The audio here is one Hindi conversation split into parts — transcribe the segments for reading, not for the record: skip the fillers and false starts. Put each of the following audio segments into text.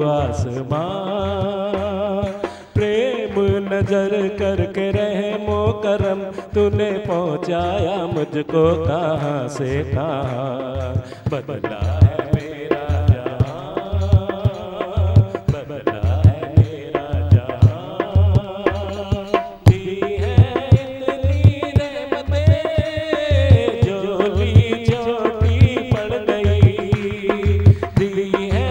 आसमां प्रेम नजर करके रहमो करम तूने पहुँचाया मुझको कहाँ से कहाँ। बदला है मेरा जहां, बदला है मेरा जहां। दी है इतनी रहमतें झोली छोटी पड़ गई। दी है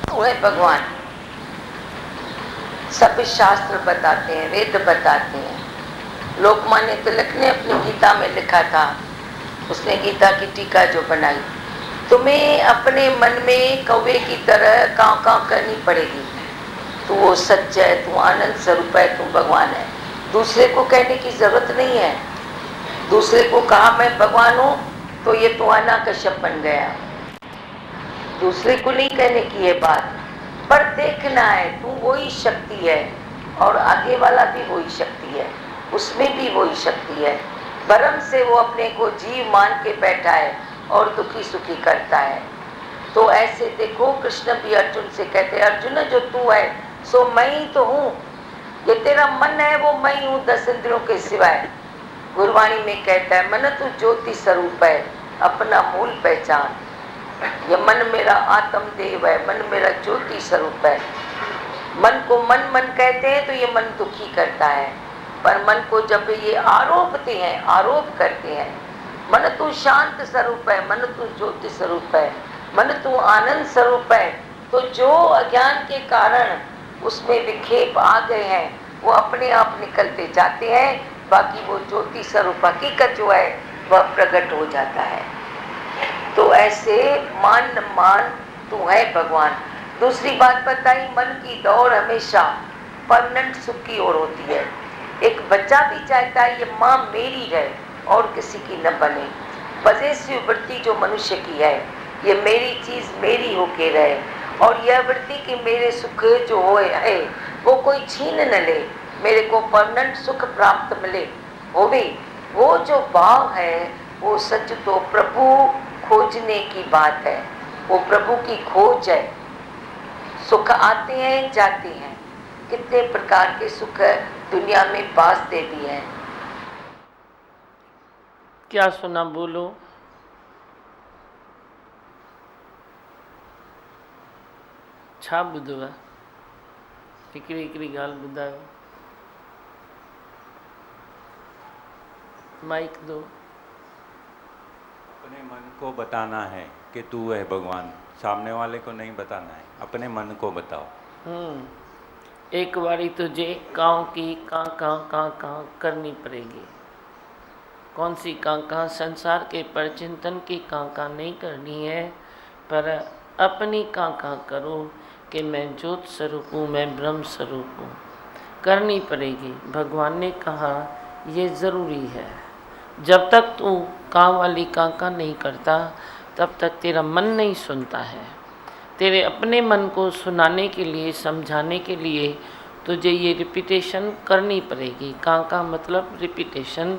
वो है भगवान। सब शास्त्र बताते हैं, वेद बताते हैं। लोकमान्य तिलक ने अपनी गीता में लिखा था, उसने गीता की टीका जो बनाई, तुम्हें अपने मन में कौवे की तरह काँव काँव करनी पड़ेगी। तू वो सच है, तू आनंद स्वरूप है, तू भगवान है। दूसरे को कहने की जरूरत नहीं है। दूसरे को कहा मैं भगवान हूँ तो ये तो आना कश्यप बन गया। दूसरे को नहीं कहने की ये बात, पर देखना है तू वही शक्ति है और आगे वाला भी वही शक्ति है, उसमें भी वही शक्ति है। भरम से वो अपने को जीव मान के बैठा है और दुखी सुखी करता है। तो ऐसे देखो, कृष्ण भी अर्जुन से कहते, अर्जुन जो तू है सो मैं ही तो हूँ। ये तेरा मन है वो मैं ही हूँ 10 इंद्रियों के सिवाय। गुरवाणी में कहता है, मन तू ज्योति स्वरूप है, अपना मूल पहचान। ये मन मेरा आत्म देव है, मन मेरा ज्योति स्वरूप है। मन को मन मन कहते हैं तो ये मन दुखी करता है, पर मन को जब ये आरोपते हैं, आरोप करते हैं, मन तू शांत स्वरूप है, मन तू ज्योति स्वरूप है, मन तू आनंद स्वरूप है, तो जो अज्ञान के कारण उसमें विक्षेप आ गए हैं वो अपने आप निकलते जाते हैं। बाकी वो ज्योति स्वरूप हकीकत जो है वह प्रकट हो जाता है। तो ऐसे मान तू है भगवान। दूसरी बात बताई, मन की दौड़ हमेशा परमानेंट सुख की ओर होती है। एक बच्चा भी चाहता है ये माँ मेरी रहे और किसी की न बने। पजेसिव वृत्ति जो मनुष्य की है, ये मेरी चीज मेरी होके रहे, और यह वृत्ति कि मेरे सुख जो है वो कोई छीन न ले, मेरे को परमानेंट सुख प्राप्त मिले, वो भी वो जो भाव है वो सच तो प्रभु खोजने की बात है। वो प्रभु की खोज है। सुख आते हैं जाते हैं, कितने प्रकार के सुख दुनिया में पासते भी हैं। क्या सुना बोलो। छा ॿुधव? हिकिड़ी हिकिड़ी ॻाल्हि ॿुधायो। माइक दो। अपने मन को बताना है कि तू है भगवान, सामने वाले को नहीं बताना है, अपने मन को बताओ। एक बारी तुझे काँव की काँ करनी पड़ेगी। कौन सी काँ? संसार के परचिंतन की काँ नहीं करनी है, पर अपनी काँ करो कि मैं ज्योत स्वरूप हूँ, मैं ब्रह्म स्वरूप हूँ। करनी पड़ेगी। भगवान ने कहा ये ज़रूरी है। जब तक तू काँ वाली काँ नहीं करता तब तक तेरा मन नहीं सुनता है। तेरे अपने मन को सुनाने के लिए, समझाने के लिए तुझे ये रिपीटेशन करनी पड़ेगी। कांका मतलब रिपीटेशन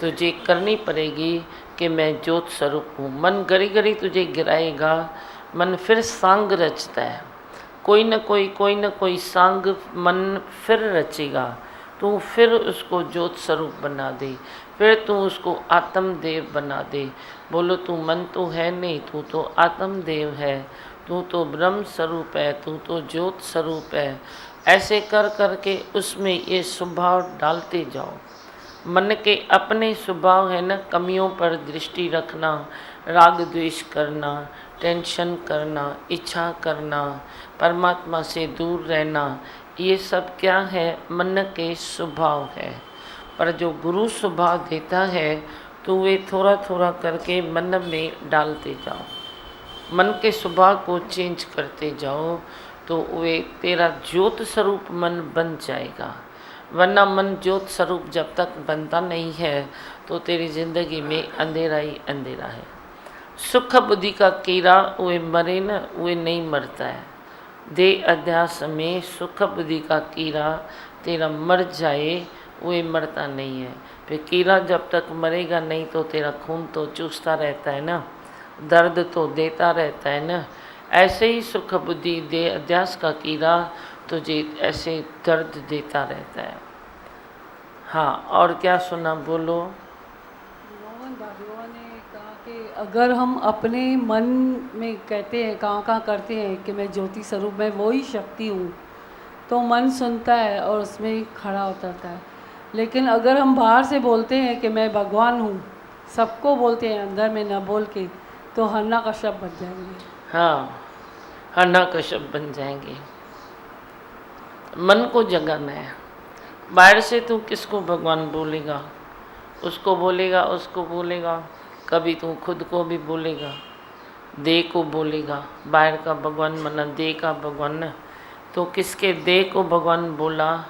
तुझे करनी पड़ेगी कि मैं ज्योत स्वरूप हूँ। मन घड़ी घड़ी तुझे गिराएगा, मन फिर सांग रचता है, कोई न कोई सांग मन फिर रचेगा। तू फिर उसको ज्योत स्वरूप बना दे, फिर तू उसको आत्मदेव बना दे। बोलो तू मन तो है नहीं, तू तो आत्मदेव है, तू तो ब्रह्म स्वरूप है, तू तो ज्योत स्वरूप है। ऐसे कर कर के उसमें ये स्वभाव डालते जाओ। मन के अपने स्वभाव है ना, कमियों पर दृष्टि रखना, राग द्वेष करना, टेंशन करना, इच्छा करना, परमात्मा से दूर रहना, ये सब क्या है? मन के स्वभाव है। पर जो गुरु स्वभाव देता है तो वे थोड़ा थोड़ा करके मन में डालते जाओ, मन के स्वभाव को चेंज करते जाओ, तो वे तेरा ज्योत स्वरूप मन बन जाएगा। वरना मन ज्योत स्वरूप जब तक बनता नहीं है तो तेरी जिंदगी में अंधेरा ही अंधेरा है। सुख बुद्धि का कीड़ा वे मरे न, वे नहीं मरता है। दे अध्यास में सुख बुद्धि का कीड़ा तेरा मर जाए, वे मरता नहीं है। फिर कीड़ा जब तक मरेगा नहीं तो तेरा खून तो चूसता रहता है ना, दर्द तो देता रहता है ना। ऐसे ही सुख बुद्धि दे अध्यास का कीड़ा तुझे ऐसे दर्द देता रहता है। हाँ, और क्या सुना? बोलो। मोहन भागवत ने कहा कि अगर हम अपने मन में कहते हैं, कहाँ करते हैं कि मैं ज्योति स्वरूप में वो ही शक्ति हूँ, तो मन सुनता है और उसमें खड़ा उतरता है। लेकिन अगर हम बाहर से बोलते हैं कि मैं भगवान हूँ, सबको बोलते हैं अंदर में न बोल के, तो हन्ना का शब्द बन जाएंगे। हाँ, हन्ना का शब्द बन जाएंगे। मन को जगाना है। बाहर से तू किसको भगवान बोलेगा? उसको बोलेगा, उसको बोलेगा, कभी तू खुद को भी बोलेगा, दे को बोलेगा। बाहर का भगवान मना दे का भगवान न, तो किसके दे को भगवान बोला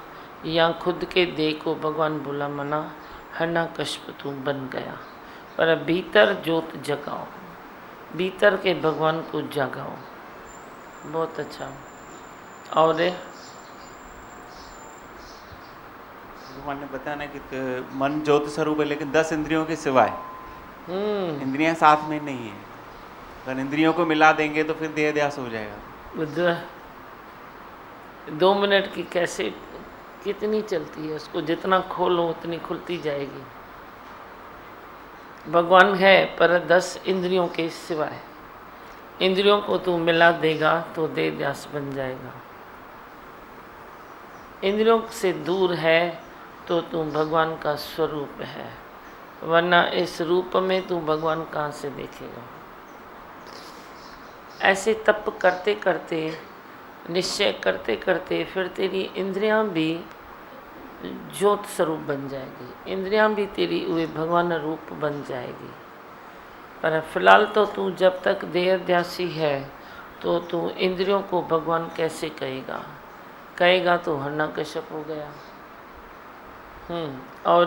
या खुद के दे को भगवान बोला मना, हिरण्यकश्यप तू बन गया। पर भीतर ज्योत जगाओ, भीतर के भगवान को जगाओ। बहुत अच्छा। और भगवान ने बताया ना कि मन ज्योत स्वरूप है, लेकिन 10 इंद्रियों के सिवाय इंद्रियां साथ में नहीं है। अगर इंद्रियों को मिला देंगे तो फिर देह ध्यास हो जाएगा। 2 मिनट की कैसे कितनी चलती है, उसको जितना खोलो उतनी खुलती जाएगी। भगवान है पर 10 इंद्रियों के सिवाय। इंद्रियों को तू मिला देगा तो देह ध्यास बन जाएगा। इंद्रियों से दूर है तो तू भगवान का स्वरूप है, वरना इस रूप में तू भगवान कहाँ से देखेगा? ऐसे तप करते करते, निश्चय करते करते फिर तेरी इंद्रियां भी ज्योत स्वरूप बन जाएगी, इंद्रियां भी तेरी वे भगवान रूप बन जाएगी। पर फिलहाल तो तू जब तक देहाध्यासी है तो तू इंद्रियों को भगवान कैसे कहेगा? कहेगा तो हिरण्यकश्यप हो गया। और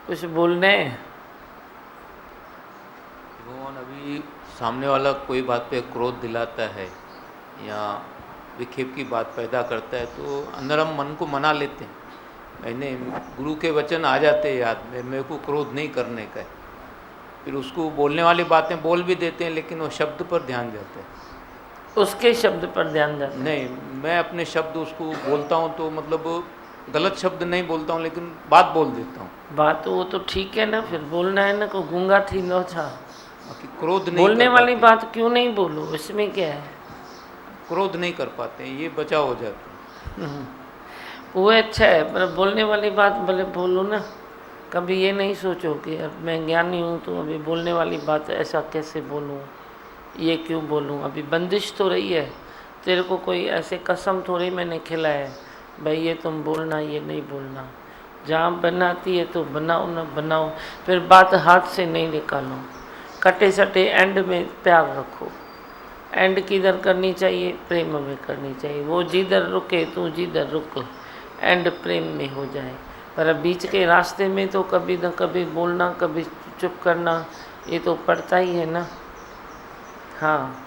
कुछ बोलने? भगवान अभी सामने वाला कोई बात पे क्रोध दिलाता है या विक्षेप की बात पैदा करता है तो अंदर हम मन को मना लेते हैं। मैंने गुरु के वचन आ जाते हैं याद में, मेरे को क्रोध नहीं करने का है। फिर उसको बोलने वाली बातें बोल भी देते हैं, लेकिन वो शब्द पर ध्यान जाता है। उसके शब्द पर ध्यान जाता है? नहीं, मैं अपने शब्द उसको बोलता हूँ तो मतलब गलत शब्द नहीं बोलता हूँ, लेकिन बात बोल देता हूँ। बात तो वो तो ठीक है ना, फिर बोलना है ना। को गूंगा थी नो छा, बाकी क्रोध नहीं बोलने कर वाली पाते। बात क्यों नहीं बोलो, इसमें क्या है? क्रोध नहीं कर पाते हैं, ये बचाव हो जाता है। वो अच्छा है, पर बोलने वाली बात भले बोलो ना। कभी ये नहीं सोचो कि अब मैं ज्ञानी हूँ तो अभी बोलने वाली बात ऐसा कैसे बोलूँ, ये क्यों बोलूँ। अभी बंदिश तो रही है, तेरे को कोई ऐसे कसम थोड़ी मैंने खिलाया है भाई ये तुम बोलना, ये नहीं बोलना। जहाँ बनाती है तो बनाओ ना बनाओ, फिर बात हाथ से नहीं निकालो। कटे सटे एंड में प्यार रखो। एंड किधर करनी चाहिए? प्रेम में करनी चाहिए। वो जिधर रुके तू जिधर रुक, एंड प्रेम में हो जाए। पर बीच के रास्ते में तो कभी न कभी बोलना, कभी चुप करना, ये तो पड़ता ही है ना। हाँ,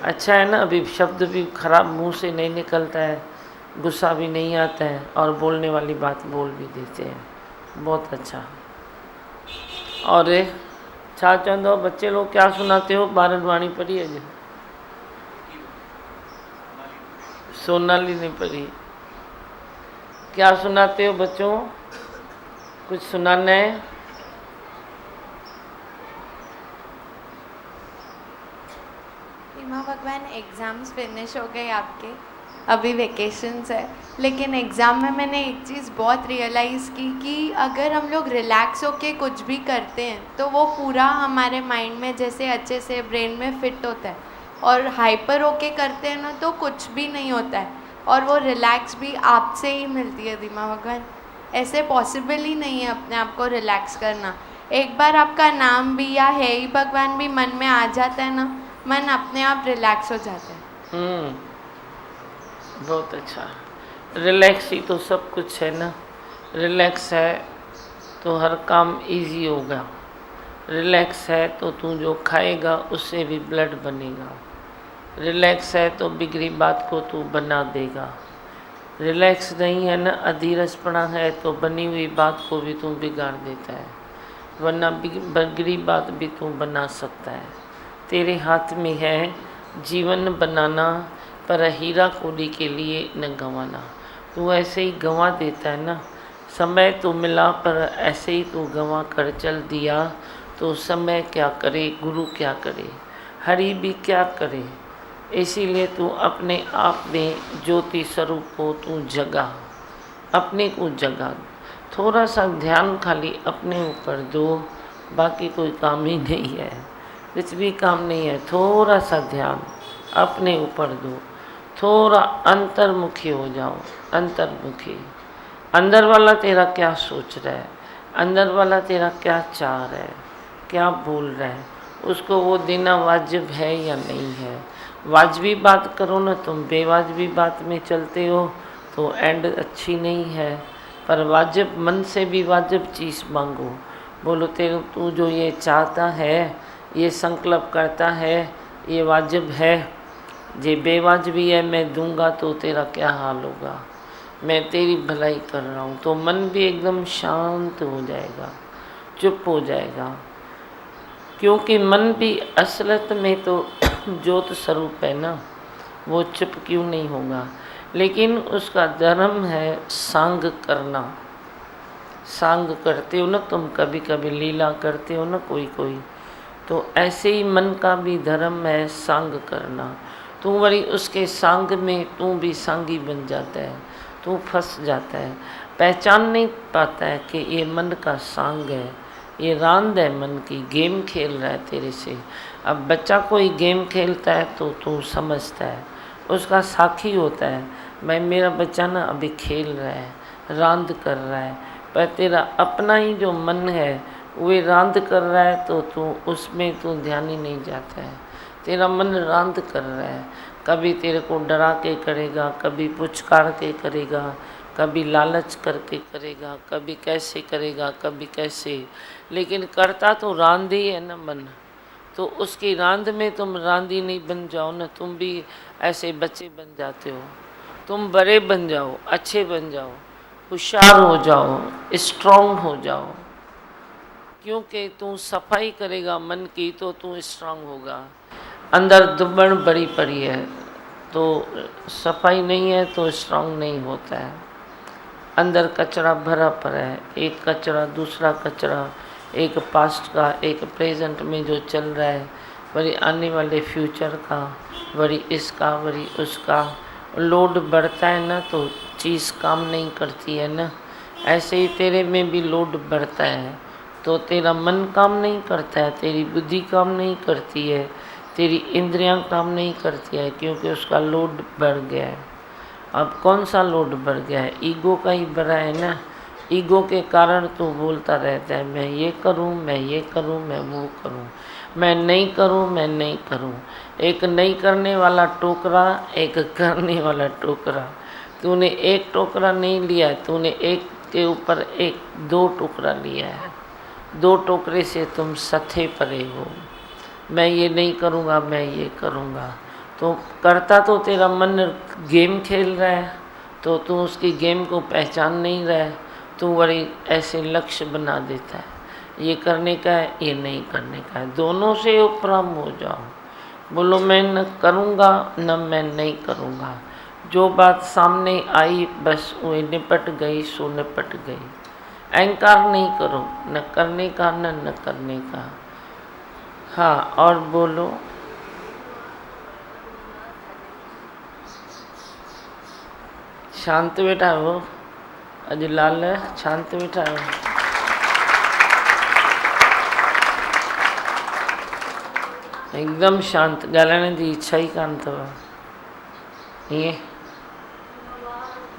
अच्छा है ना, अभी शब्द भी खराब मुंह से नहीं निकलता है, गुस्सा भी नहीं आता है और बोलने वाली बात बोल भी देते हैं। बहुत अच्छा। और छा चंद हो बच्चे लोग क्या सुनाते हो? भारत वाणी पढ़ी है जी? सोनाली ने पढ़ी। क्या सुनाते हो बच्चों? कुछ सुनाना है? माँ भगवान, एग्ज़ाम्स फिनिश हो गए आपके, अभी वेकेशंस है, लेकिन एग्ज़ाम में मैंने एक चीज़ बहुत रियलाइज़ की कि अगर हम लोग रिलैक्स होके कुछ भी करते हैं तो वो पूरा हमारे माइंड में जैसे अच्छे से ब्रेन में फिट होता है, और हाइपर होके करते हैं ना तो कुछ भी नहीं होता है, और वो रिलैक्स भी आपसे ही मिलती है दिमा भगवान। ऐसे पॉसिबल ही नहीं है अपने आप को रिलैक्स करना। एक बार आपका नाम भी या है ही भगवान भी मन में आ जाता है ना, मन अपने आप रिलैक्स हो जाता है। बहुत अच्छा। रिलैक्स ही तो सब कुछ है ना। रिलैक्स है तो हर काम इजी होगा। रिलैक्स है तो तू जो खाएगा उससे भी ब्लड बनेगा। रिलैक्स है तो बिगड़ी बात को तू बना देगा। रिलैक्स नहीं है ना, अधीरजपना है तो बनी हुई बात को भी तू बिगाड़ देता है, वरना बिगड़ी बात भी तू बना सकता है। तेरे हाथ में है जीवन बनाना, पर हीरा कोड़ी के लिए न गंवाना। तू ऐसे ही गंवा देता है ना। समय तो मिला पर ऐसे ही तू गंवा कर चल दिया, तो समय क्या करे, गुरु क्या करे, हरि भी क्या करे। इसीलिए तू अपने आप में ज्योति स्वरूप को तू जगा, अपने को जगा। थोड़ा सा ध्यान खाली अपने ऊपर दो, बाकी कोई काम ही नहीं है, कुछ भी काम नहीं है। थोड़ा सा ध्यान अपने ऊपर दो, थोड़ा अंतर्मुखी हो जाओ। अंतर्मुखी, अंदर वाला तेरा क्या सोच रहा है, अंदर वाला तेरा क्या चाह रहा है, क्या बोल रहा है, उसको वो देना वाजिब है या नहीं है। वाजबी बात करो ना, तुम बेवाजबी बात में चलते हो तो एंड अच्छी नहीं है। पर वाजिब मन से भी वाजिब चीज़ मांगो। बोलो तेरे तू जो ये चाहता है, ये संकल्प करता है, ये वाजिब है, ये बेवाजिबी है, मैं दूंगा तो तेरा क्या हाल होगा। मैं तेरी भलाई कर रहा हूँ, तो मन भी एकदम शांत हो जाएगा, चुप हो जाएगा। क्योंकि मन भी असलियत में तो ज्योत स्वरूप है ना, वो चुप क्यों नहीं होगा। लेकिन उसका धर्म है सांग करना। सांग करते हो ना तुम, कभी कभी लीला करते हो ना कोई कोई, तो ऐसे ही मन का भी धर्म है सांग करना। तू वही उसके सांग में तू भी सांगी बन जाता है, तू फंस जाता है, पहचान नहीं पाता है कि ये मन का सांग है, ये रांद है मन की, गेम खेल रहा है तेरे से। अब बच्चा कोई गेम खेलता है तो तू समझता है, उसका साथी होता है, मैं मेरा बच्चा ना अभी खेल रहा है, रांद कर रहा है। पर तेरा अपना ही जो मन है वे रांद कर रहा है, तो तू उसमें तू ध्यान ही नहीं जाता है। तेरा मन रांद कर रहा है, कभी तेरे को डरा के करेगा, कभी पुचकार के करेगा, कभी लालच करके करेगा, कभी कैसे करेगा, कभी कैसे, लेकिन करता तो रांद ही है ना मन। तो उसकी रांद में तुम रांदी नहीं बन जाओ ना, तुम भी ऐसे बच्चे बन जाते हो। तुम बड़े बन जाओ, अच्छे बन जाओ, होशियार हो जाओ, स्ट्रॉन्ग हो जाओ। क्योंकि तू सफाई करेगा मन की तो तू स्ट्रांग होगा। अंदर दुबन बड़ी पड़ी है तो सफाई नहीं है तो स्ट्रांग नहीं होता है। अंदर कचरा भरा पड़ा है, एक कचरा दूसरा कचरा, एक पास्ट का, एक प्रेजेंट में जो चल रहा है, वही आने वाले फ्यूचर का, वही इसका, वही उसका। लोड बढ़ता है ना तो चीज़ काम नहीं करती है ना। ऐसे ही तेरे में भी लोड बढ़ता है तो तेरा मन काम नहीं करता है, तेरी बुद्धि काम नहीं करती है, तेरी इंद्रियां काम नहीं करती है, क्योंकि उसका लोड बढ़ गया है। अब कौन सा लोड बढ़ गया है? ईगो का ही बढ़ा है ना। ईगो के कारण तो बोलता रहता है मैं ये करूं, मैं ये करूं, मैं वो करूं, मैं नहीं करूं, मैं नहीं करूं। एक नहीं करने वाला टोकरा, एक करने वाला टोकरा। तूने एक टोकरा नहीं लिया है, तूने एक के ऊपर एक दो टोकरा लिया है। दो टोकरे से तुम सथे परे हो। मैं ये नहीं करूँगा, मैं ये करूँगा, तो करता तो तेरा मन गेम खेल रहा है, तो तू उसकी गेम को पहचान नहीं रहा है, तो बड़ी ऐसे लक्ष्य बना देता है, ये करने का है, ये नहीं करने का है। दोनों से उपराम हो जाओ, बोलो मैं न करूँगा न मैं नहीं करूँगा। जो बात सामने आई बस वो निपट गई, सो निपट गई। अहंकार नहीं करो, न करने का न करने का। हाँ, और बोलो। शांत बेटा हो, अज लाल शांत बेटा हो। एकदम शांत, ॻाल्हाइण जी इच्छा ही कान अथव। ईअं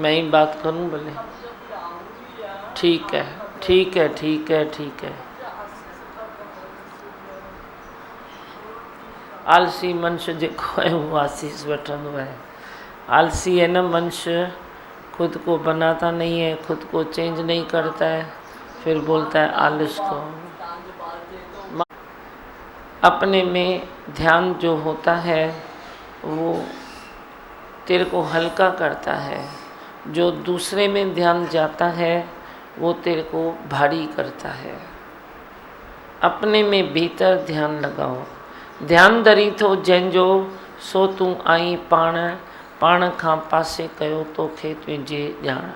मैं ही बात करूं भले? ठीक है, ठीक है, ठीक है, ठीक है। आलसी मनुष्य जेको है वो आशीष वठंदो है। आलसी है न मनुष्य, खुद को बनाता नहीं है, खुद को चेंज नहीं करता है, फिर बोलता है आलस को। अपने में ध्यान जो होता है वो तेरे को हल्का करता है, जो दूसरे में ध्यान जाता है वो तेरे को भारी करता है। अपने में भीतर ध्यान लगाओ। ध्यान धरी थो जंहिंजो सो तूं आई पाण, पाण खां पासे कयो तोखे तुंहिंजे ॼाण।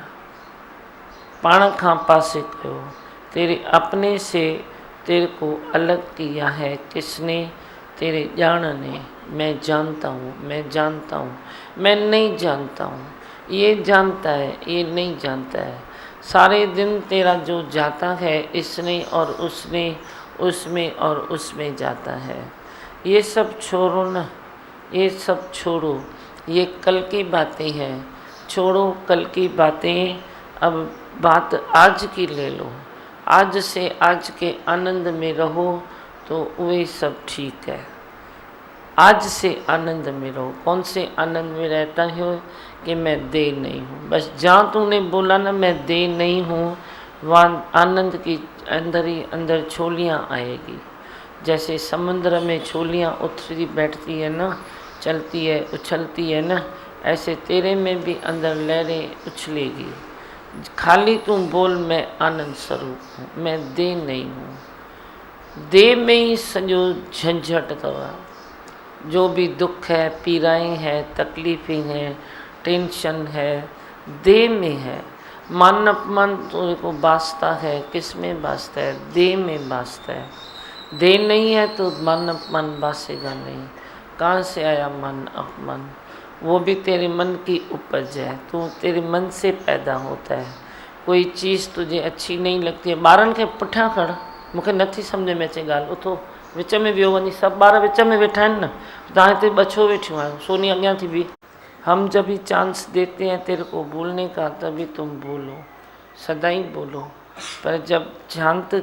पाण खां पासे कयो, तेरे अपने से तेरे को अलग किया है किसने? तेरे जान ने। मैं जानता हूँ, मैं जानता हूँ, मैं नहीं जानता हूँ, ये जानता है, ये नहीं जानता है। सारे दिन तेरा जो जाता है इसने और उसने, उसमें और उसमें जाता है। ये सब छोड़ो न, ये सब छोड़ो, ये कल की बातें हैं। छोड़ो कल की बातें, अब बात आज की ले लो। आज से आज के आनंद में रहो तो वही सब ठीक है। आज से आनंद में रहो। कौन से आनंद में रहता हो कि मैं दे नहीं हूँ। बस जहाँ तूने बोला ना मैं दे नहीं हूँ, वहाँ आनंद की अंदर ही अंदर छोलियाँ आएगी। जैसे समुद्र में छोलियाँ उठती बैठती है ना, चलती है, उछलती है ना, ऐसे तेरे में भी अंदर लहरें उछलेगी। खाली तुम बोल मैं आनंद स्वरूप हूँ, मैं दे नहीं हूँ। दे में ही सॼो झंझट अथव। जो भी दुख है, पीड़ाएँ हैं, तकलीफ़ें हैं, टेंशन है, दे में है। मान अपमान तो को बासता है, किस में बासता है? दे में बासता है। दे नहीं है तो मान अपमान बासेगा नहीं। कहाँ से आया मान अपमान? वो भी तेरे मन की उपज है, तो तेरे मन से पैदा होता है। कोई चीज़ तुझे अच्छी नहीं लगती है, ॿारनि खे पुठियां खड़, मूंखे नथी सम्झ में अचे ॻाल्हि, उथो विच में वियो वञी, सभु ॿार विच में वेठा आहिनि न, तव्हां हिते ॿ छो वेठियूं आहियो? सोनी अॻियां थी बीह। हम जब भी चांस देते हैं तेरे को बोलने का, तभी तुम बोलो, सदा ही बोलो। पर जब शांत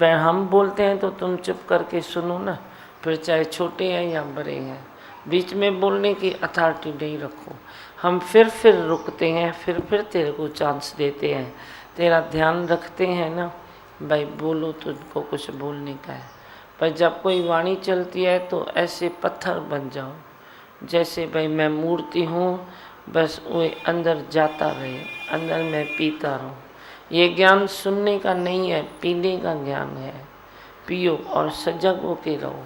हम बोलते हैं तो तुम चुप करके सुनो ना, फिर चाहे छोटे हैं या बड़े हैं। बीच में बोलने की अथॉरिटी नहीं रखो। हम फिर रुकते हैं, फिर तेरे को चांस देते हैं, तेरा ध्यान रखते हैं ना, भाई बोलो, तुझको कुछ बोलने का है। पर जब कोई वाणी चलती है तो ऐसे पत्थर बन जाओ, जैसे भाई मैं मूर्ति हूँ, बस वो अंदर जाता रहे, अंदर मैं पीता रहूँ। ये ज्ञान सुनने का नहीं है, पीने का ज्ञान है। पियो और सजग होके रहो,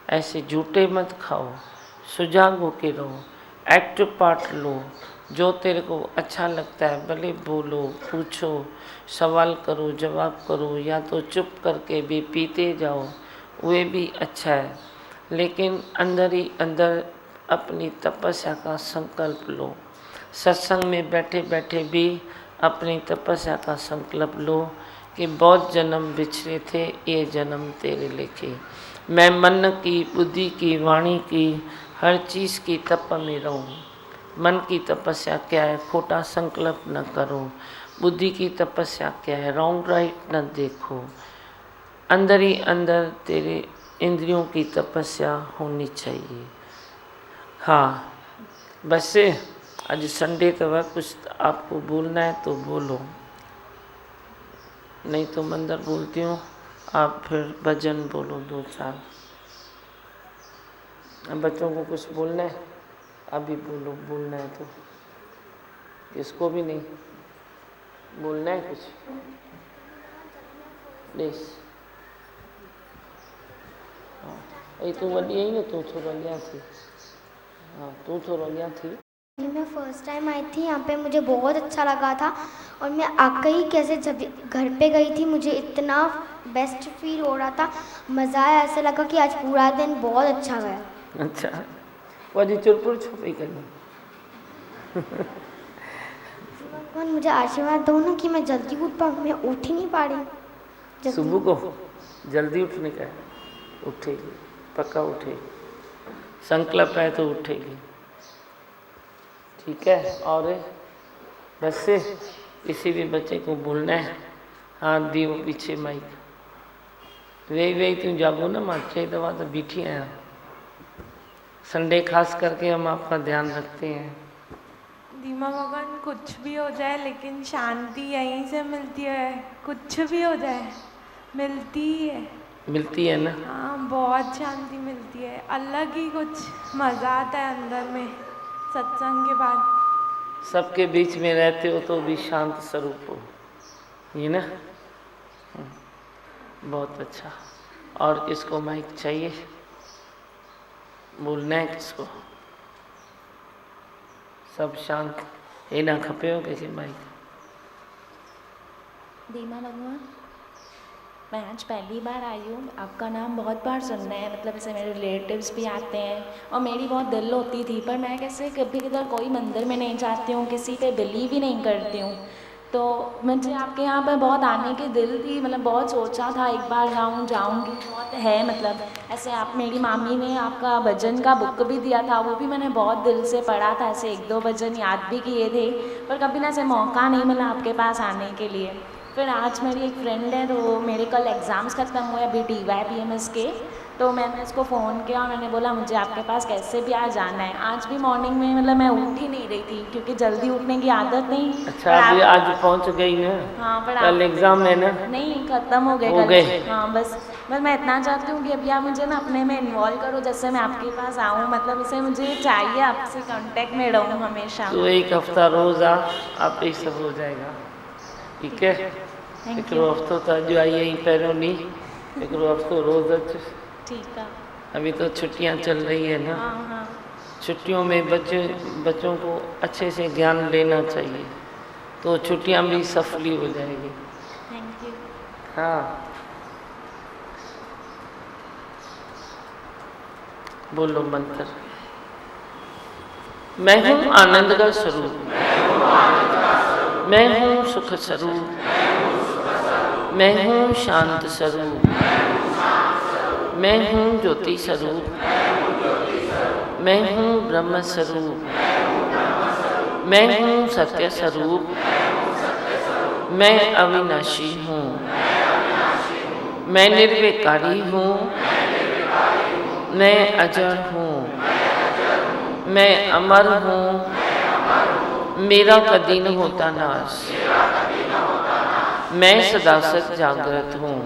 ऐसे झूठे मत खाओ, सुजाग होके रहो, एक्टिव पार्ट लो। जो तेरे को अच्छा लगता है भले बोलो, पूछो, सवाल करो, जवाब करो, या तो चुप करके भी पीते जाओ, वे भी अच्छा है। लेकिन अंदर ही अंदर अपनी तपस्या का संकल्प लो। सत्संग में बैठे बैठे भी अपनी तपस्या का संकल्प लो कि बहुत जन्म बिछड़े थे, ये जन्म तेरे लेके। मैं मन की, बुद्धि की, वाणी की, हर चीज़ की तप में रहूं। मन की तपस्या क्या है? खोटा संकल्प न करो। बुद्धि की तपस्या क्या है? रॉन्ग राइट न देखो। अंदर ही अंदर तेरे इंद्रियों की तपस्या होनी चाहिए। हाँ, बस आज संडे तो वह कुछ आपको बोलना है तो बोलो। नहीं तो मंदिर बोलती हूँ, आप फिर भजन बोलो 2-4। अब बच्चों को कुछ बोलना है, अभी बोलो, बोलना है तो। इसको भी नहीं बोलना है कुछ, प्लीज। हाँ, तू वलिया ही ना, तू तो वलिया थी। हाँ, तू तो वलिया थी। मैं फर्स्ट टाइम आई थी यहाँ पे, मुझे बहुत अच्छा लगा था। और मैं आकर ही कैसे जब घर पे गई थी, मुझे इतना बेस्ट फील हो रहा था, मज़ा आया। ऐसा लगा कि आज पूरा दिन बहुत अच्छा गया। अच्छा, वो जी चुरपुर छुपी करी। भगवान मुझे आशीर्वाद दो ना कि मैं जल्दी उठ पाऊँ, मैं उठ ही नहीं पा रही। सुबह को जल्दी उठने का है, उठेगी, पक्का उठेगी, संकल्प है तो उठेगी, ठीक है। और बस से किसी भी बच्चे को बोलना है, हाथ दियो पीछे माइक, वे तू जागो ना मां, 6 दवा तो बैठी आया। संडे खास करके हम आपका ध्यान रखते हैं। दीमा भगवान, कुछ भी हो जाए लेकिन शांति यहीं से मिलती है। कुछ भी हो जाए मिलती ही है। मिलती है ना? हाँ, बहुत शांति मिलती है, अलग ही कुछ मज़ा आता है अंदर में सत्संग के बाद। सबके बीच में रहते हो तो भी शांत स्वरूप हो, ये ना? बहुत अच्छा। और किसको माइक चाहिए? बोलना है किसको? सब शांत ये ना खपे हो कैसे माइक? दीमा भगवान, मैं आज पहली बार आई हूँ। आपका नाम बहुत बार सुनना है, मतलब ऐसे मेरे रिलेटिव्स भी आते हैं और मेरी बहुत दिल होती थी, पर मैं कैसे कभी किधर कोई मंदिर में नहीं जाती हूँ, किसी पे बिलीव ही नहीं करती हूँ। तो मुझे आपके यहाँ पर बहुत आने की दिल थी, मतलब बहुत सोचा था एक बार जाऊँगी, बहुत है मतलब ऐसे। आप मेरी मामी ने आपका भजन का बुक भी दिया था, वो भी मैंने बहुत दिल से पढ़ा था, ऐसे 1-2 भजन याद भी किए थे, पर कभी ना ऐसे मौका नहीं मिला आपके पास आने के लिए। फिर आज मेरी एक फ्रेंड है, तो मेरे कल एग्ज़ाम्स ख़त्म हुए अभी TYPMS के, तो मैंने उसको फ़ोन किया और मैंने बोला मुझे आपके पास कैसे भी आज जाना है। आज भी मॉर्निंग में मतलब मैं उठ ही नहीं रही थी क्योंकि जल्दी उठने की आदत नहीं। अच्छा, अभी आज पहुंच गई ना? हाँ, पर कल एग्ज़ाम है ना? नहीं, ख़त्म हो गए कल। हाँ, बस मैं इतना चाहती हूँ कि अभी आप मुझे ना अपने में इन्वॉल्व करो, जैसे मैं आपके पास आऊँ, मतलब इसे मुझे चाहिए, आपसे कॉन्टेक्ट में रहूँ हमेशा। तो एक हफ्ता रोज़ आप ही सब हो जाएगा, ठीक है? एक हफ्तों तक जो आई यही पैरों नहीं, एक हफ्तों रोज़ अच्छे, ठीक है। अभी तो छुट्टियां चल रही है ना? हाँ। छुट्टियों में बच्चों को अच्छे से ज्ञान लेना चाहिए, तो छुट्टियां भी सफली हो जाएगी। Thank you. हाँ, बोलो मंत्र। मैं हूँ आनंद का स्वरूप, मैं हूँ सुख स्वरूप, मैं हूँ शांत स्वरूप, मैं हूँ ज्योति स्वरूप, मैं हूँ ब्रह्म स्वरूप, मैं हूँ सत्य स्वरूप, मैं अविनाशी हूँ, मैं निर्विकारी हूँ, मैं अजर हूँ, मैं अमर हूँ, मेरा कभी न होता नाश, मैं सदा सत जागृत हूँ।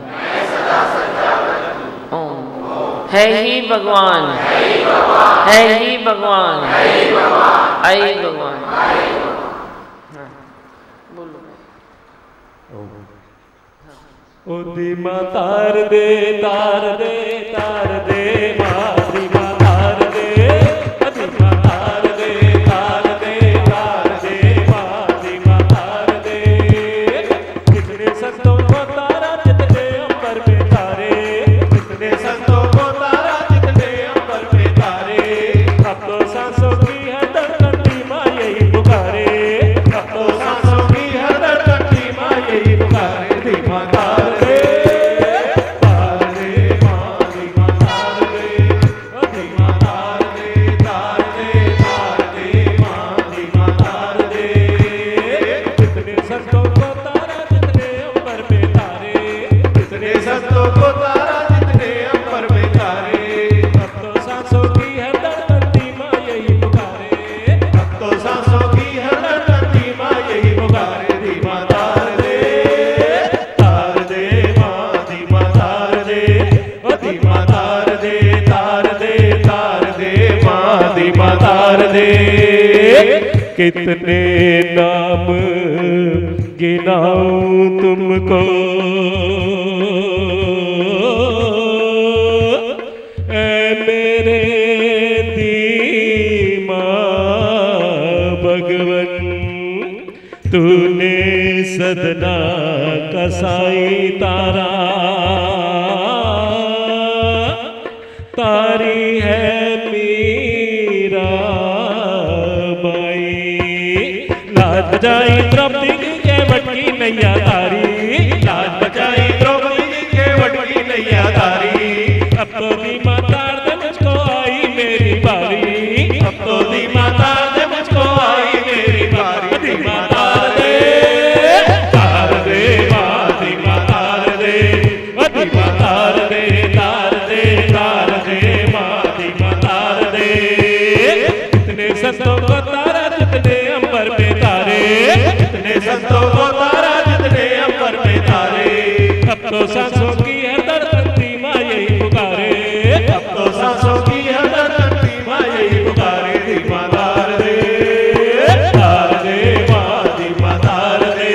है ही भगवान, है ही भगवान, आई भगवान। बोलो। ओ दीमा तार दे तार दे तार दे माँ, दीमा तार दे, दीमा तार दे तार दे तार दे माँ, दीमा तार दे। कितने संतों को तारा जितने अंबर में तारे, कितने संतों को तारा जितने अंबर में तारे। अब तो सांसों की है धड़कन दीमा यही पुकारे, अब तो सांसों की है धड़कन दीमा यही पुकारे। दीमा तार दे तार दे माँ, दीमा तार दे। दे। कितने नाम गिनाऊं तुमको, ऐ मेरे दीमा भगवन। तूने सदना कसाई तारा, तारी है मीरा बाई। लाज बजाई द्रौपदी की केवट की नैया तारी, लाज बजाई द्रौपदी की केवट की नैया तारी। अब तो धीमा तार दे मुझको आई मेरी बारी, अब तो धीमा तार दे मुझको आई मेरी बारी। धीमा तार दे, तार दे माँ धीमा तार दे, धीमा तार दे, तार दे, तार दे माँ धीमा तार दे। कितने संतों को तारा जितने अंबर में तारे, कितने संतों को तारा जितने अंबर में तारे। अब तो सांसों की है धड़कती माँ यही पुकारे, अब तो सांसों की है धड़कती माँ यही पुकारे। धीमा तार दे, तार दे माँ धीमा तार दे,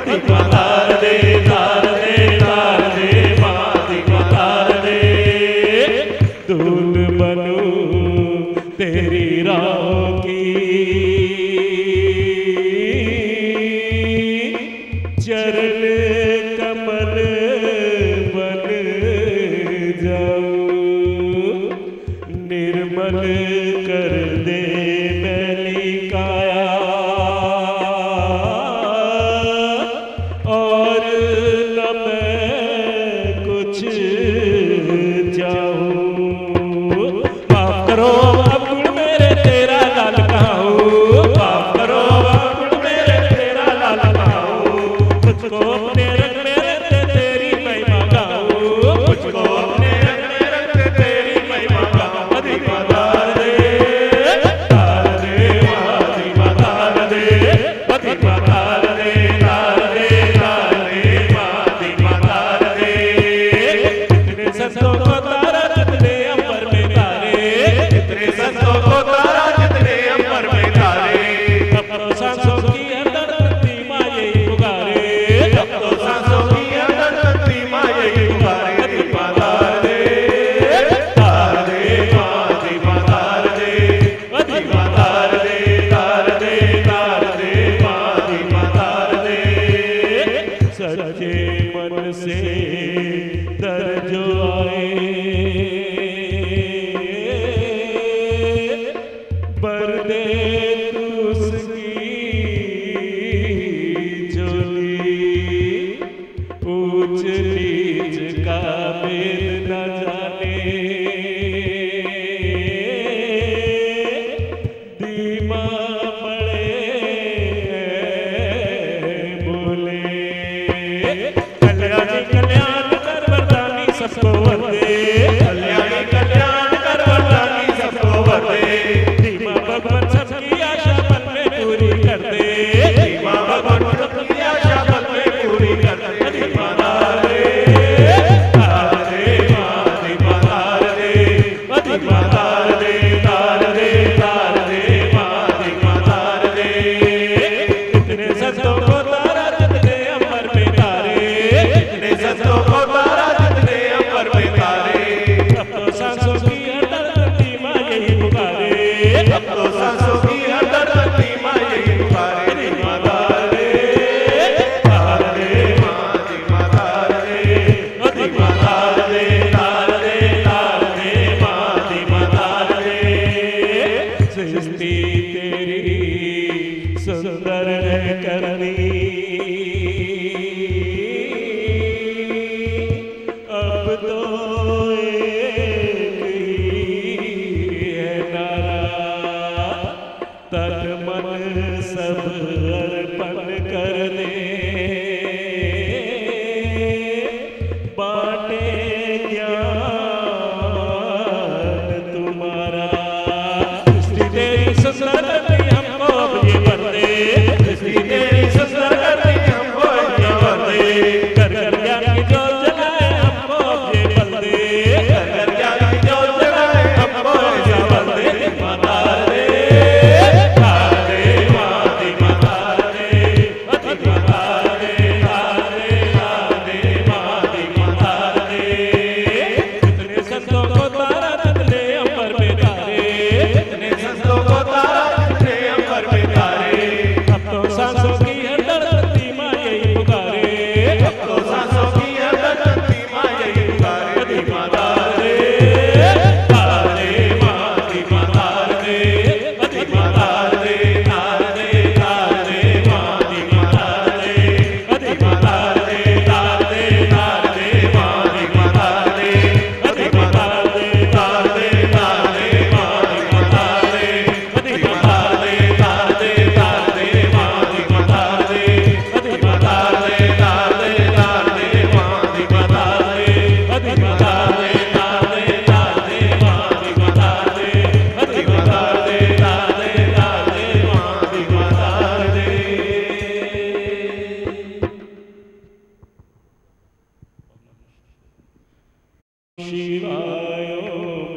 धीमा तार दे, तार दे, तार दे माँ धीमा तार दे। धूल बनूं तेरी राहों की, चरण कमल बन जाऊं। निर्मल कर दे मैली काया, और न मैं कुछ चाहूं। माफ करो अब गुण मेरे तेरा लाल कहाँ हूँ, माफ करो अब गुण मेरे तेरा लाल कहाँ हूँ। मुझको अपने रंग में रखते तेरी महिमा गाऊं, मुझको अपने रंग में रखते तेरी महिमा गाऊं। धीमा तार दे, तार दे माँ धीमा तार दे, धीमा तार दे, तार दे, तार दे माँ धीमा तार दे। कितने संतों को तारा जितने अंबर में तारे, कितने संतों को तारा जितने अंबर में तारे। अब तो सांसों की अंदर माँ यही पुकारे, अब तो सांसों की अंदर माँ यही पुकारे। धीमा तार दे, तार दे माँ धीमा तार दे, धीमा तार दे, तार दे, तार दे माँ धीमा तार दे। सच्चे मन से दर जो आए, भर दे तू उसकी झोली। ऊंच नीच का भेद न जाने, धीमा पड़े बोले। कल्याणी कल्याण कर वरदानी सबको वरदे, कल्याणी कल्याण कर वरदानी सबको वरदे। धीमा भगवान सबकी आशा मन में पूरी कर दे, धीमा भगवान सबकी आशा मन में पूरी कर दे। धीमा तार दे, तार दे माँ धीमा तार दे, धीमा तार दे, तार दे, तार दे माँ धीमा तार दे। कितने संतों को तारा जितने अंबर में तारे, कितने संतों को तारा जितने अंबर में तारे। अब तो सांसों की हर धड़कती माँ यही पुकारे, अब तो सांसों की हर धड़कती माँ यही पुकारे। धीमा तार दे, तार दे माँ धीमा तार दे, धीमा तार दे, तार दे, तार दे माँ धीमा तार दे। सृष्टि तेरी सुंदर है करनी, अब तो एक ही है नारा। तन मन सब अर्पण कर दे, बाटे ज्ञान तुम्हारा। सृष्टि तेरी सुंदर करनी हमको अब ये वर दे, सृष्टि तेरी सुंदर करनी हमको अब ये वर दे। कर कर ज्ञान की जोत जलाए हमको अब ये बल दे, कर कर ज्ञान की जोत जलाए हमको ऐसा बल दे। धीमा तार दे,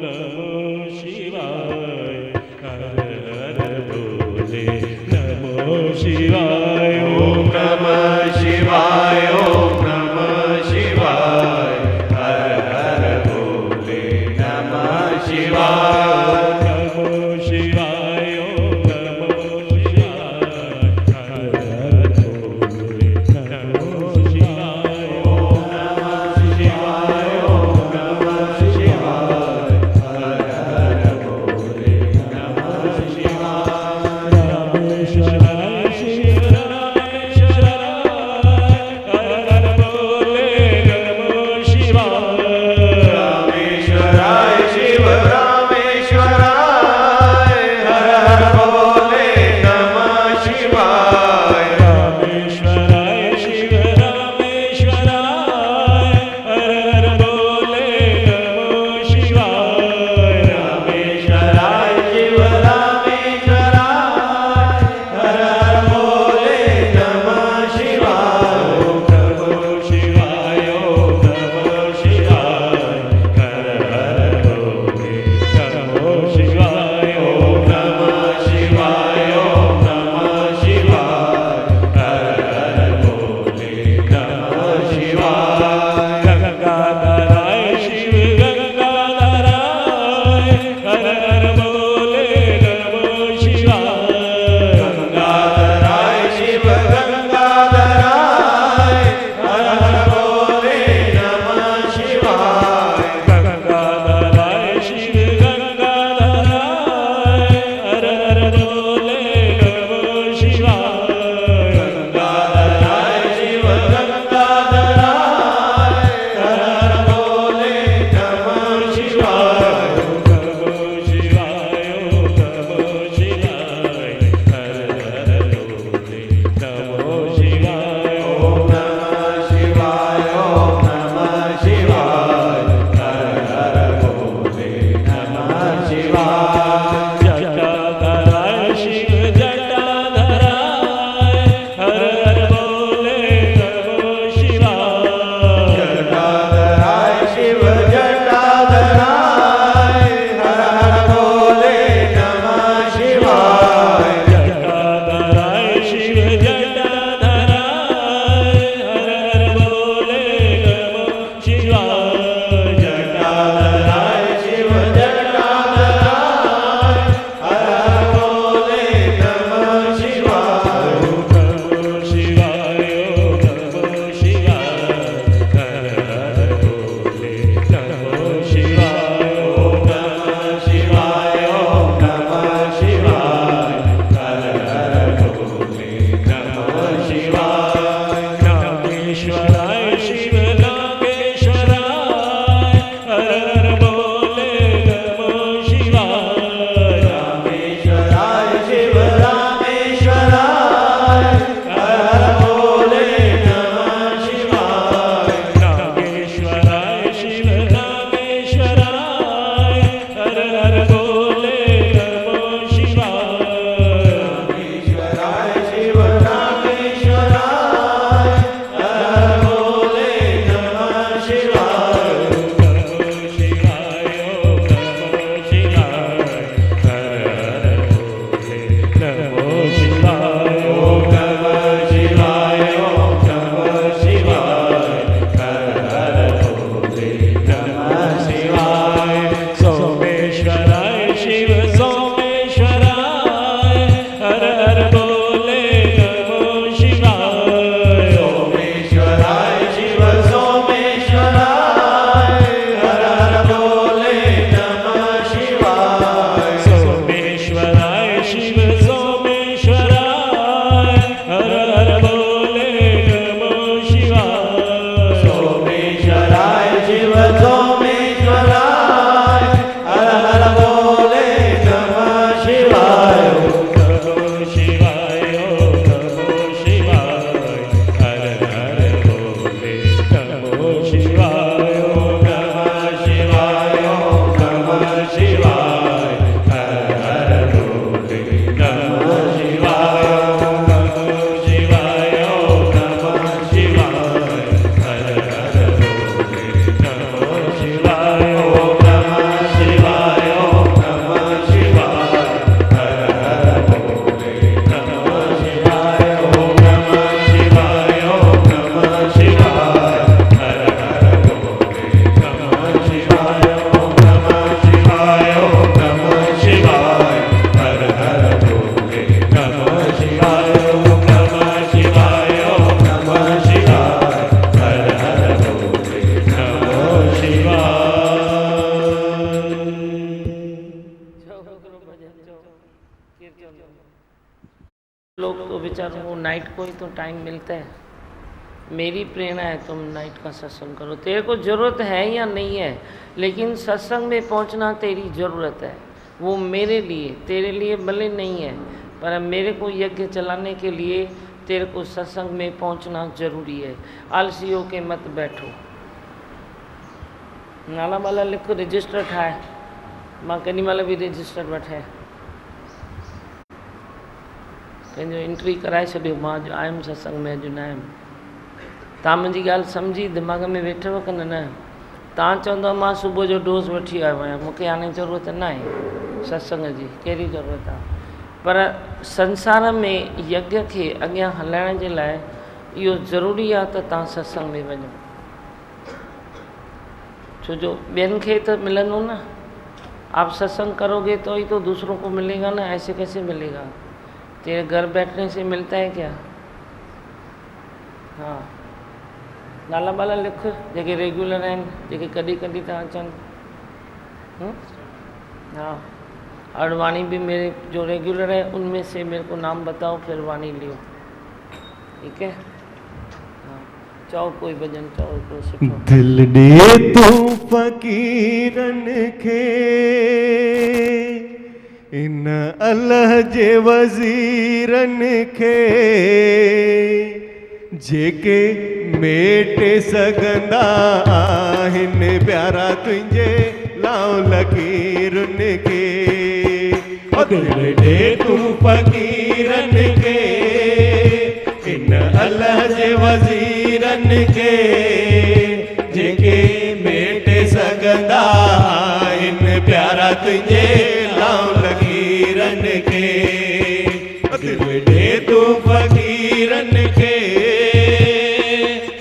नमो शिवाय हर हर भोले नमो शिवाय ओम नमः शिवाय ओम नमः शिवाय हर हर भोले नमः शिवाय नमो शिवाय ओम नमो शिवाय हर हर भोले नमो शिवाय ओम नमः शिवाय ओम नमः शिवाय हर हर भोले नमः शिवाय रामेश्वराय शिव रामेश्वराय हर हर भोले नमो शिवाय रामेश्वराय शिव रामेश्वराय लोग तो बेचारों को नाइट को ही तो टाइम मिलता है। मेरी प्रेरणा है तुम नाइट का सत्संग करो। तेरे को ज़रूरत है या नहीं है, लेकिन सत्संग में पहुंचना तेरी ज़रूरत है। वो मेरे लिए, तेरे लिए भले नहीं है, पर मेरे को यज्ञ चलाने के लिए तेरे को सत्संग में पहुंचना जरूरी है। आलसी हो के मत बैठो। नाला वाला लिखो, रजिस्टर ठाए, मां कॾहिं महिल बि रजिस्टर वठे, पंहिंजो एंट्री कराए छॾियो, मां अॼु आयुमि सत्संग में, अॼु न आयुमि। तव्हां मुंहिंजी ॻाल्हि सम्झी दिमाग़ में वेठव कि न? तव्हां चवंदव मां सुबुह जो डोज़ वठी आयो आहियां, मूंखे हाणे ज़रूरत न आहे सत्संग जी, कहिड़ी ज़रूरत आहे? पर संसार में यज्ञ खे अॻियां हलाइण जे लाइ इहो ज़रूरी आहे त तव्हां सत्संग में वञो। छो जो ॿियनि खे त मिलंदो न, आप सत्संग करोगे तो ही तो दूसरों को मिलेगा ना, ऐसे कैसे मिलेगा? तेरे घर बैठने से मिलता है क्या? हाँ, नाला बाला लिख, जेके रेगुलर आहिनि, जेके कॾहिं कॾहिं था अचनि। हाँ, और वाणी भी मेरे जो रेगुलर है उनमें से मेरे को नाम बताओ, फिर वाणी लियो, ठीक है? हाँ, चओ कोई भजन, चओ कोई सुठो। दिल ॾे तूं फ़क़ीरन खे, इन अल्लाह जे वज़ीरन खे, जेके मेटे सघंदा आहिनि प्यारा तुंहिंजे लाओ लकीरुन खे। दिल ॾे तूं फ़क़ीरन खे, इन अल्लाह जे वज़ीरन खे, जेके मेटे सघंदा आहिनि प्यारा तुंहिंजे लाओ लकीरन खे। दिल ॾे तूं फ़क़ीरन खे,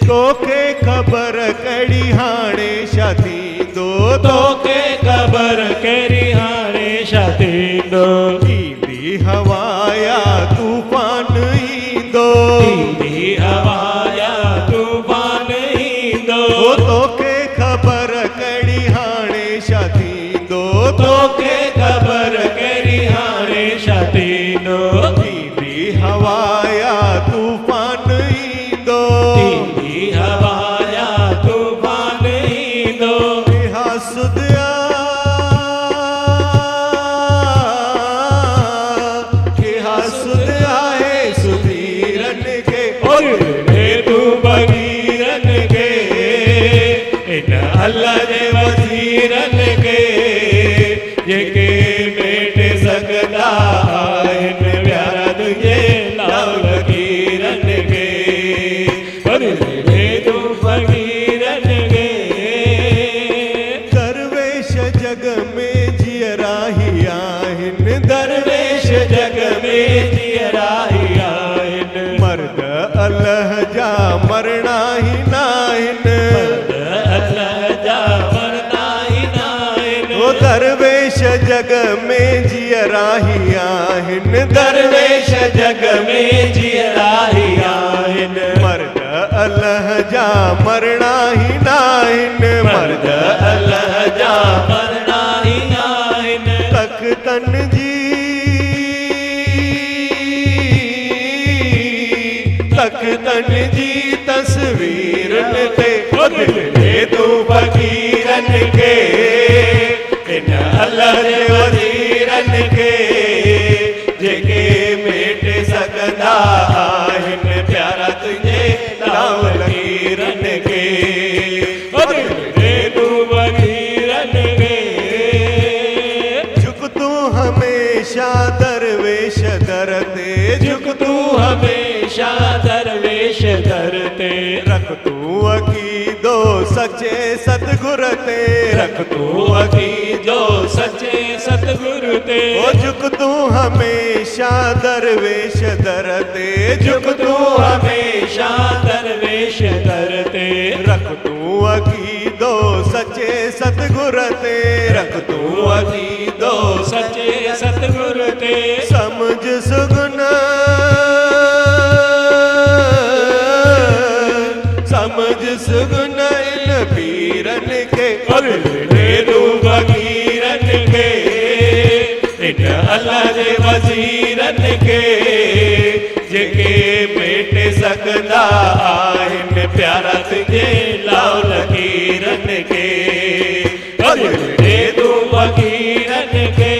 तोखे ख़बर कहिड़ी हाणे छा थींदो, तोखे ख़बर कहिड़ी हाणे छा थींदो? ईंदी हवा या तूफ़ान ईंदो, ईंदी हवा या तूफ़ान ईंदो, तोखे ख़बर कहिड़ी हाणे छा थींदो, तोखे ख़बर कहिड़ी हाणे छा थींदो? ईंदी हवा या तूफ़ान ईंदो, ईंदी हवा या तूफ़ान ईंदो। हासुदिया के हासुद आहे सुधीरन खे, ॾे तूं फ़क़ीरन खे, इन अल्लाह जे वज़ीरन खे, जेके मेटे सघंदा आहिनि प्यारा तुंहिंजे लाओ लकीरन खे। ॾे तूं फ़क़ीरन खे, दरवेश जग में जियराही आहिनि, दरवेश जग में जियराही आहिनि, मर्द अल्लाह जा मरणा ही नाहिनि, मर्द अल्लाह जा मरणा ही नाहिनि। ओ दरवेश जग में जियराही आहिनि, दरवेश जग में जियराही आहिनि, मर्द अल्लाह जा मरणा ही नाहिनि, मर्द अल्लाह जा मरणा ही नाहिनि। तख़्तन जी, तख़्तन जी तस्वीरन ते, दिल ॾे तूं फ़क़ीरन खे, इन अल्लाह जे वज़ीरन खे, जेके मेटे सघंदा आहिनि प्यारा तुंहिंजे लाओ लकीरन खे। दिल ॾे तूं फ़क़ीरन खे, झुक तूं हमेशा दरवेश दर ते, झुक तूं हमेशा दरवेश दर ते, रख तूं अक़ीदो सचे सतगुर ते, रख तूं अक़ीदो सचे सतगुर ते। ओ झुक तूं हमेशा दरवेश दर ते, झुक तूं हमेशा दरवेश दर ते, रख तूं अक़ीदो सचे सतगुर ते, रख तूं अक़ीदो सचे सतगुर ते। समझ सुगुना, समझ सुगुना इन पीरन खे, दिल ॾे तूं फ़क़ीरन खे, इन अल्लाह जे वज़ीरन खे जेके भेटे सघंदा आहिनि प्यारा तुंहिंजे लाओ लकीरन खे ॾे तूं फ़क़ीरन खे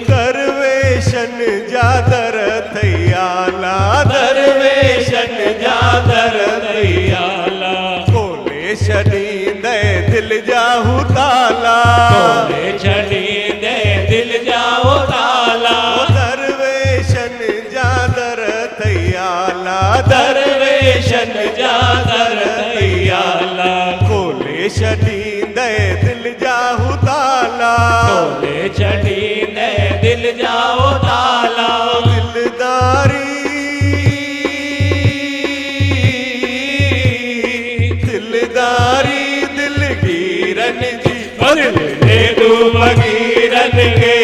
दरवेशन जा दर थैयाला दरवेशन जा दर थैयाला खोले छॾींदे दिल जा हू ताला खोले छॾींदे दिल जा हू ताला दरवेशन जा दर थैयाला दरवेशन जा दर थैयाला खोले छॾींदे दिल जा हू ताला खोले छॾींदे दिल जा हू ताला दिलदारी दिलगीरन जी दे तूं फ़क़ीरन खे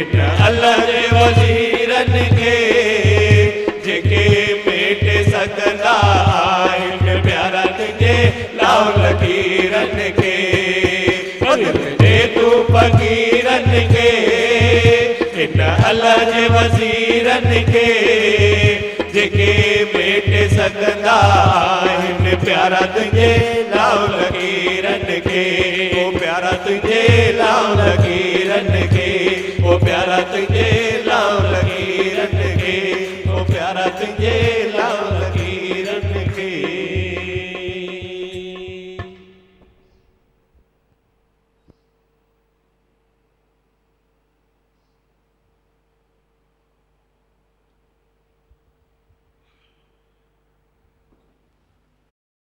इन अल्लाह जे वज़ीरन खे जेके भेटे सघंदा आहिनि प्यारा तुंहिंजे लाओ लकीरन खे दे तूं फ़क़ीरन खे इन अल्लाह जे वज़ीरन खे जेके भेटे सघंदा आहिनि प्यारा तुंहिंजे लाओ लकीरन